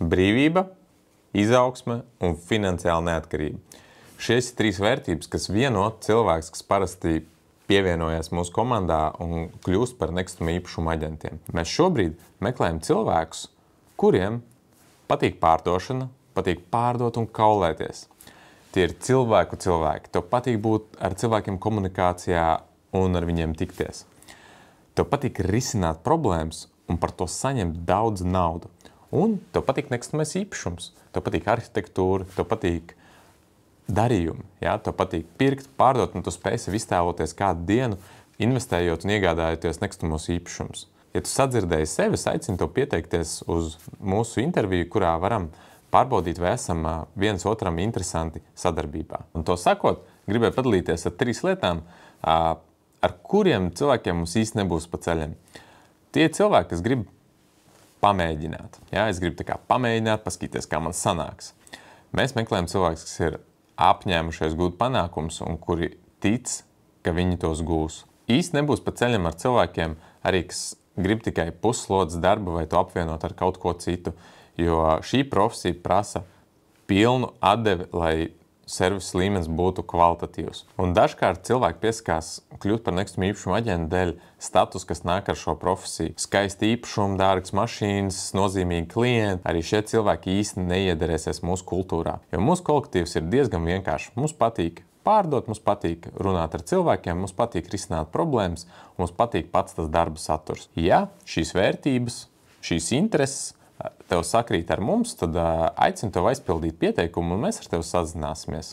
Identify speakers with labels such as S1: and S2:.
S1: brīvība, izaugsme un finansiāla neatkarība. Šīs ir 3 vērtības, kas vieno cilvēks, kas parasti pievienojas mūsu komandā un kļūst par nekustamo īpašumu aģentiem. Mēs šobrīd meklējam cilvēkus, kuriem patīk pārdošana, patīk pārdot un kaulēties. Tie ir cilvēki. Tev patīk būt ar cilvēkiem komunikācijā un ar viņiem tikties. Tev patīk risināt problēmas un par to saņemt daudz naudu. Un tev patīk nekustamais īpašums. Tev patīk arhitektūra, tev patīk darījumi. Ja? Tev patīk pirkt, pārdot, un tu spēj sev iztēloties kādu dienu, investējot un iegādājoties nekustamos īpašumus. Ja tu sadzirdēji sevi, es aicinu tev pieteikties uz mūsu interviju, kurā varam pārbaudīt, vai esam viens otram interesanti sadarbībā. Un to sakot, gribēju padalīties ar 3 lietām, ar kuriem cilvēkiem mums īsti nebūs pa ceļam. Tie cilvēki, kas grib pamēģināt. Ja? Es gribu tā kā pamēģināt, paskatīties, kā man sanāks. Mēs meklējam cilvēkus, kas ir apņēmušies gūt panākumus un kuri tic, ka viņi tos gūs. Īsti nebūs pa ceļam ar cilvēkiem, arī kas grib tikai pusslodzes darbu vai to apvienot ar kaut ko citu, jo šī profesija prasa pilnu atdevi, lai servisa līmenis būtu kvalitatīvs. Un dažkārt cilvēki piesakās kļūt par nekustamo īpašumu aģentu dēļ status, kas nāk ar šo profesiju. Skaisti īpašumi, dārgas mašīnas, nozīmīgi klienti. Arī šie cilvēki īsti neiederēsies mūsu kultūrā. Jo mūsu kolektīvs ir diezgan vienkāršs. Mums patīk pārdot, mums patīk runāt ar cilvēkiem, mums patīk risināt problēmas, mums patīk pats tas darba saturs. Ja šīs vērtības, šīs intereses tev sakrīt ar mums, tad aicinu tev aizpildīt pieteikumu un mēs ar tevi sazināsimies.